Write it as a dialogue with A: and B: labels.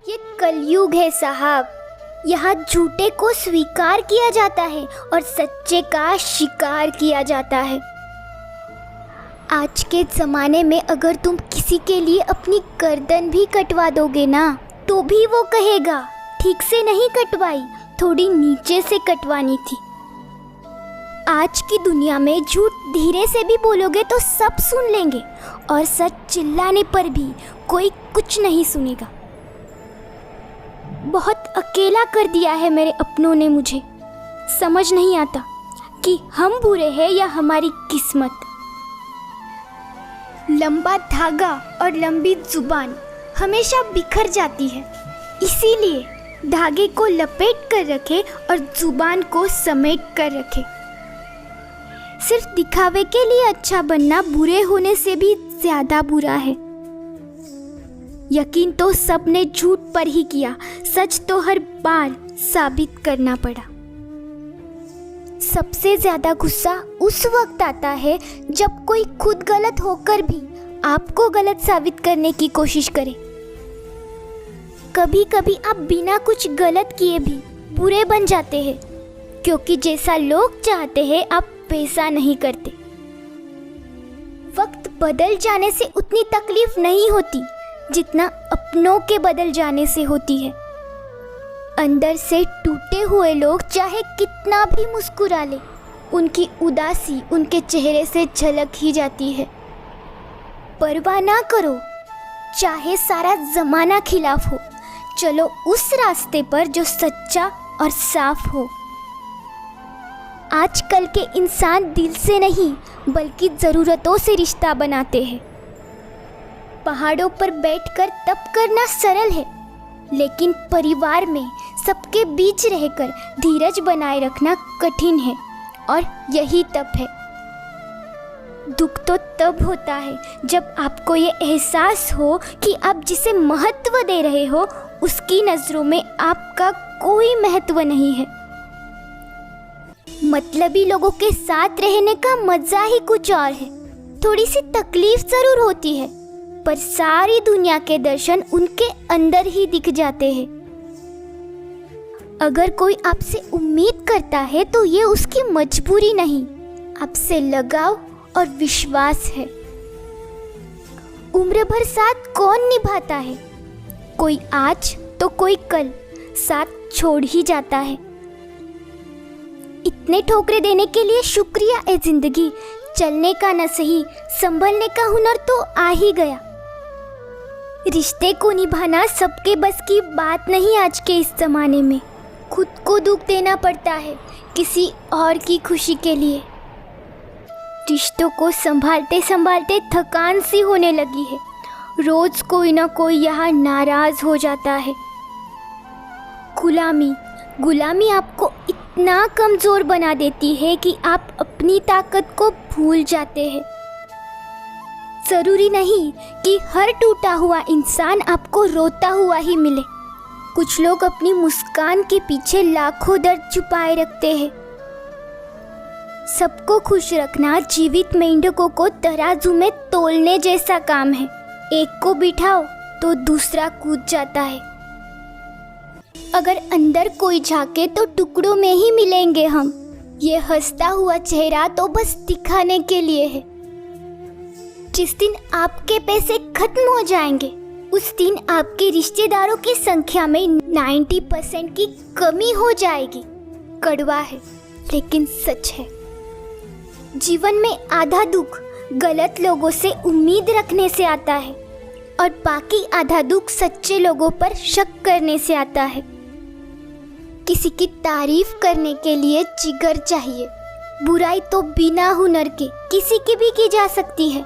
A: ये कलयुग है साहब। यहाँ झूठे को स्वीकार किया जाता है और सच्चे का शिकार किया जाता है। आज के ज़माने में अगर तुम किसी के लिए अपनी गर्दन भी कटवा दोगे ना, तो भी वो कहेगा ठीक से नहीं कटवाई, थोड़ी नीचे से कटवानी थी। आज की दुनिया में झूठ धीरे से भी बोलोगे तो सब सुन लेंगे और सच चिल्लाने पर भी कोई कुछ नहीं सुनेगा। बहुत अकेला कर दिया है मेरे अपनों ने मुझे। समझ नहीं आता कि हम बुरे हैं या हमारी किस्मत। लंबा धागा और लंबी जुबान हमेशा बिखर जाती है, इसीलिए धागे को लपेट कर रखे और जुबान को समेट कर रखे। सिर्फ दिखावे के लिए अच्छा बनना बुरे होने से भी ज्यादा बुरा है। यकीन तो सबने झूठ पर ही किया, सच तो हर बार साबित करना पड़ा। सबसे ज्यादा गुस्सा उस वक्त आता है जब कोई खुद गलत होकर भी आपको गलत साबित करने की कोशिश करे। कभी कभी आप बिना कुछ गलत किए भी बुरे बन जाते हैं, क्योंकि जैसा लोग चाहते हैं आप वैसा नहीं करते। वक्त बदल जाने से उतनी तकलीफ नहीं होती जितना अपनों के बदल जाने से होती है। अंदर से टूटे हुए लोग चाहे कितना भी मुस्कुरा ले, उनकी उदासी उनके चेहरे से झलक ही जाती है। परवाह ना करो, चाहे सारा जमाना खिलाफ हो, चलो उस रास्ते पर जो सच्चा और साफ हो। आजकल के इंसान दिल से नहीं बल्कि ज़रूरतों से रिश्ता बनाते हैं। पहाड़ों पर बैठकर तप करना सरल है, लेकिन परिवार में सबके बीच रहकर धीरज बनाए रखना कठिन है, और यही तप है। दुख तो तब होता है जब आपको ये एहसास हो कि आप जिसे महत्व दे रहे हो उसकी नज़रों में आपका कोई महत्व नहीं है। मतलबी लोगों के साथ रहने का मजा ही कुछ और है। थोड़ी सी तकलीफ जरूर होती है, पर सारी दुनिया के दर्शन उनके अंदर ही दिख जाते हैं। अगर कोई आपसे उम्मीद करता है तो ये उसकी मजबूरी नहीं, आपसे लगाव और विश्वास है। उम्र भर साथ कौन निभाता है? कोई आज तो कोई कल साथ छोड़ ही जाता है। इतने ठोकरे देने के लिए शुक्रिया ए जिंदगी, चलने का न सही संभलने का हुनर तो आ ही गया। रिश्ते को निभाना सबके बस की बात नहीं आज के इस जमाने में। खुद को दुख देना पड़ता है किसी और की खुशी के लिए। रिश्तों को संभालते संभालते थकान सी होने लगी है। रोज कोई ना कोई यहाँ नाराज हो जाता है। गुलामी आपको इतना कमज़ोर बना देती है कि आप अपनी ताकत को भूल जाते हैं। ज़रूरी नहीं कि हर टूटा हुआ इंसान आपको रोता हुआ ही मिले। कुछ लोग अपनी मुस्कान के पीछे लाखों दर्द छुपाए रखते हैं। सबको खुश रखना जीवित मेंढकों को तराजू में तोलने जैसा काम है। एक को बिठाओ तो दूसरा कूद जाता है। अगर अंदर कोई झांके तो टुकड़ों में ही मिलेंगे हम। ये हंसता हुआ चेहरा तो बस दिखाने के लिए है। जिस दिन आपके पैसे खत्म हो जाएंगे उस दिन आपके रिश्तेदारों की संख्या में 90% की कमी हो जाएगी। कड़वा है लेकिन सच है। जीवन में आधा दुख गलत लोगों से उम्मीद रखने से आता है, और बाकी आधा दुख सच्चे लोगों पर शक करने से आता है। किसी की तारीफ करने के लिए जिगर चाहिए। बुराई तो बिना हुनर के किसी की भी की जा सकती है।